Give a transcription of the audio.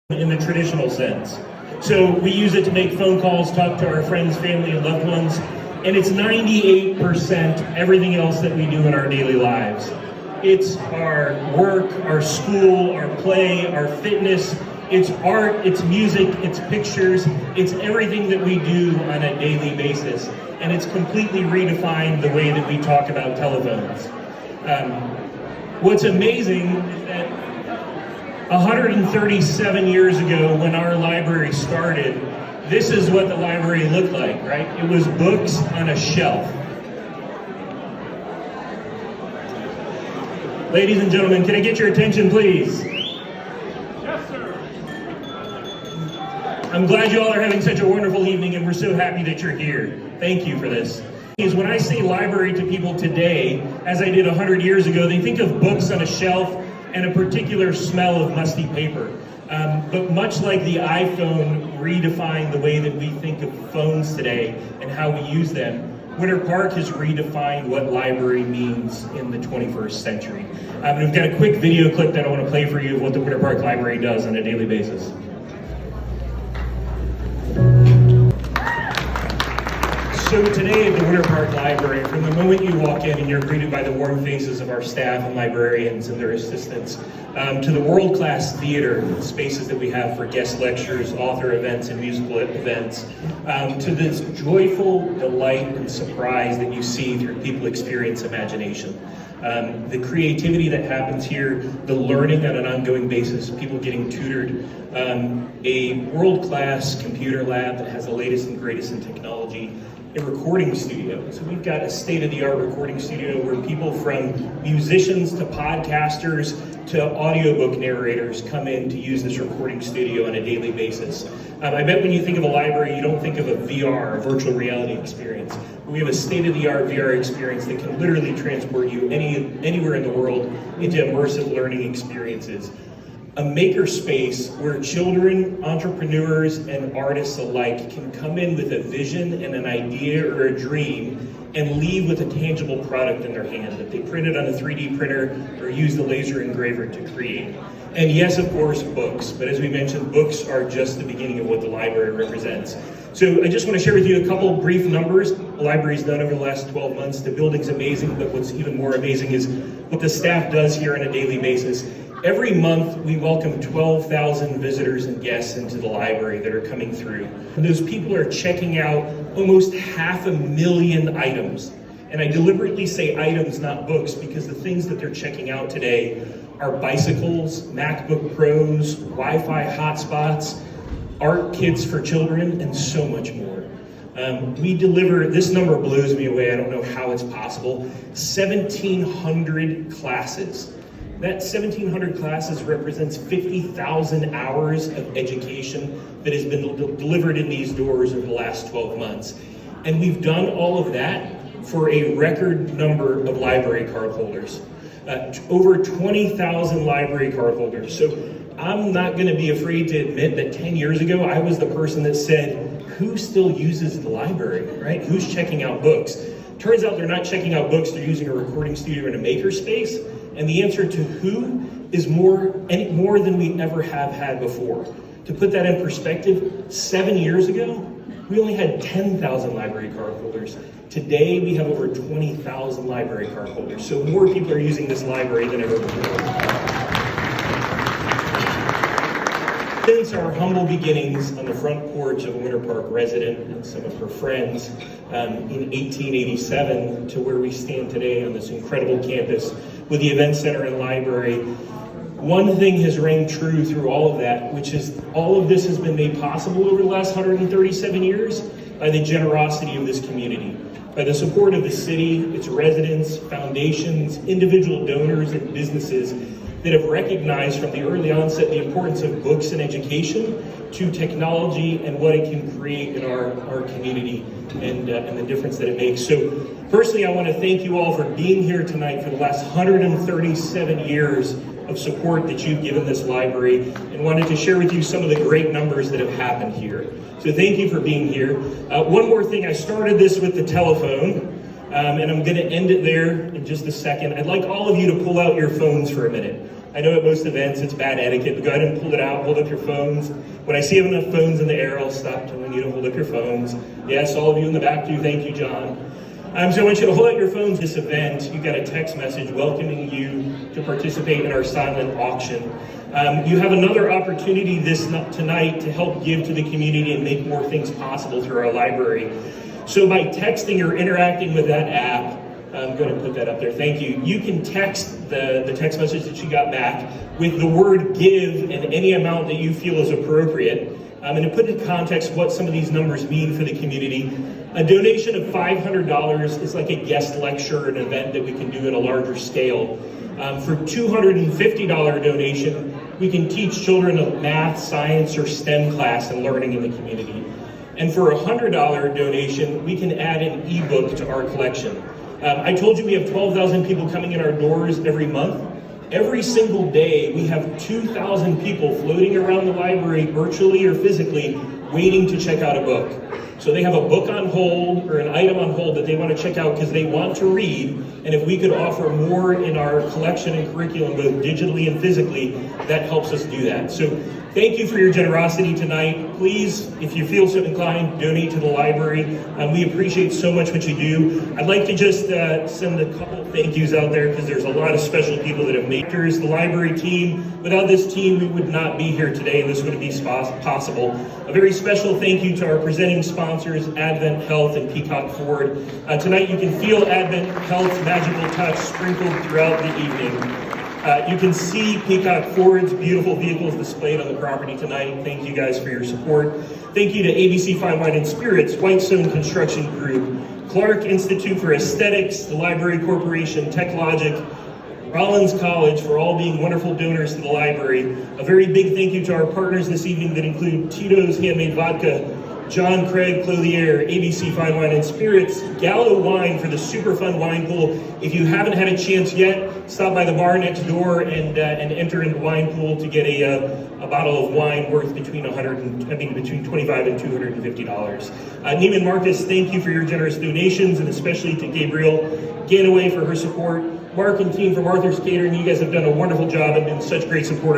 in the traditional sense. So we use it to make phone calls, talk to our friends, family, and loved ones, and it's 98% everything else that we do in our daily lives. It's our work, our school, our play, our fitness, it's art, it's music, it's pictures, it's everything that we do on a daily basis. And it's completely redefined the way that we talk about telephones. What's amazing is that 137 years ago, when our library started, this is what the library looked like, right? It was books on a shelf. Ladies and gentlemen, can I get your attention, please? Yes, sir. I'm glad you all are having such a wonderful evening, and we're so happy that you're here. Thank you for this. When I say library to people today, as I did 100 years ago, they think of books on a shelf and a particular smell of musty paper. But much like the iPhone redefined the way that we think of phones today and how we use them, Winter Park has redefined what library means in the 21st century. And we've got a quick video clip that I want to play for you of what the Winter Park Library does on a daily basis. So today at the Winter Park Library, from the moment you walk in and you're greeted by the warm faces of our staff and librarians and their assistants, to the world-class theater spaces that we have for guest lectures, author events, and musical events, to this joyful delight and surprise that you see through People Experience Imagination. The creativity that happens here, the learning on an ongoing basis, people getting tutored, a world-class computer lab that has the latest and greatest in technology, a recording studio. So we've got a state-of-the-art recording studio where people from musicians to podcasters to audiobook narrators come in to use this recording studio on a daily basis. I bet when you think of a library, you don't think of a VR, a virtual reality experience. But we have a state-of-the-art VR experience that can literally transport you anywhere in the world into immersive learning experiences. A maker space where children, entrepreneurs, and artists alike can come in with a vision and an idea or a dream and leave with a tangible product in their hand that they printed on a 3D printer or use the laser engraver to create. And yes, of course, books. But as we mentioned, books are just the beginning of what the library represents. So I just want to share with you a couple brief numbers the library's done over the last 12 months. The building's amazing, but what's even more amazing is what the staff does here on a daily basis. Every month, we welcome 12,000 visitors and guests into the library that are coming through. And those people are checking out almost 500,000 items. And I deliberately say items, not books, because the things that they're checking out today are bicycles, MacBook Pros, Wi-Fi hotspots, art kits for children, and so much more. We deliver, this number blows me away, I don't know how it's possible, 1,700 classes. That 1,700 classes represents 50,000 hours of education that has been delivered in these doors over the last 12 months. And we've done all of that for a record number of library card holders. Over 20,000 library card holders. So I'm not going to be afraid to admit that 10 years ago, I was the person that said, who still uses the library, right? Who's checking out books? Turns out they're not checking out books, they're using a recording studio in a maker space. And the answer to who is more than we ever have had before. To put that in perspective, 7 years ago, we only had 10,000 library card holders. Today, we have over 20,000 library card holders. So more people are using this library than ever before. Since our humble beginnings on the front porch of a Winter Park resident and some of her friends in 1887 to where we stand today on this incredible campus with the event center and library, one thing has rang true through all of that, which is all of this has been made possible over the last 137 years by the generosity of this community, by the support of the city, its residents, foundations, individual donors, and businesses that have recognized from the early onset the importance of books and education to technology and what it can create in our community and the difference that it makes. So personally, I want to thank you all for being here tonight for the last 137 years of support that you've given this library, and wanted to share with you some of the great numbers that have happened here. So thank you for being here. One more thing, I started this with the telephone, and I'm going to end it there in just a second. I'd like all of you to pull out your phones for a minute. I know at most events it's bad etiquette, but go ahead and pull it out, hold up your phones. When I see enough phones in the air, I'll stop telling you to hold up your phones. Yes, all of you in the back do, thank you, John. So I want you to hold out your phones this event. You got a text message welcoming you to participate in our silent auction. You have another opportunity tonight to help give to the community and make more things possible through our library. So by texting or interacting with that app, I'm going to put that up there, thank you. You can text the text message that you got back with the word give and any amount that you feel is appropriate. And to put in context what some of these numbers mean for the community, a donation of $500 is like a guest lecture or an event that we can do at a larger scale. For $250 donation, we can teach children a math, science, or STEM class and learning in the community. And for a $100 donation, we can add an ebook to our collection. I told you we have 12,000 people coming in our doors every month. Every single day, we have 2,000 people floating around the library, virtually or physically, waiting to check out a book. So they have a book on hold or an item on hold that they want to check out because they want to read. And if we could offer more in our collection and curriculum, both digitally and physically, that helps us do that. So thank you for your generosity tonight. Please, if you feel so inclined, donate to the library. We appreciate so much what you do. I'd like to just send a couple of thank yous out there because there's a lot of special people that have made it. The library team. Without this team, we would not be here today, and this wouldn't be possible. A very special thank you to our presenting sponsors, Advent Health and Peacock Ford. Tonight, you can feel Advent Health's magical touch sprinkled throughout the evening. You can see Peacock Ford's beautiful vehicles displayed on the property tonight. Thank you guys for your support. Thank you to ABC Fine Wine and Spirits, Whitestone Construction Group, Clark Institute for Aesthetics, the Library Corporation, TechLogic, Rollins College for all being wonderful donors to the library. A very big thank you to our partners this evening that include Tito's Handmade Vodka, John Craig Clothier, ABC Fine Wine and Spirits, Gallo Wine for the super fun wine pool. If you haven't had a chance yet, stop by the bar next door and enter in the wine pool to get a bottle of wine worth between $25 and $250. Neiman Marcus, thank you for your generous donations, and especially to Gabrielle Ganaway for her support. Mark and team from Arthur's Catering, you guys have done a wonderful job and been such great supporters.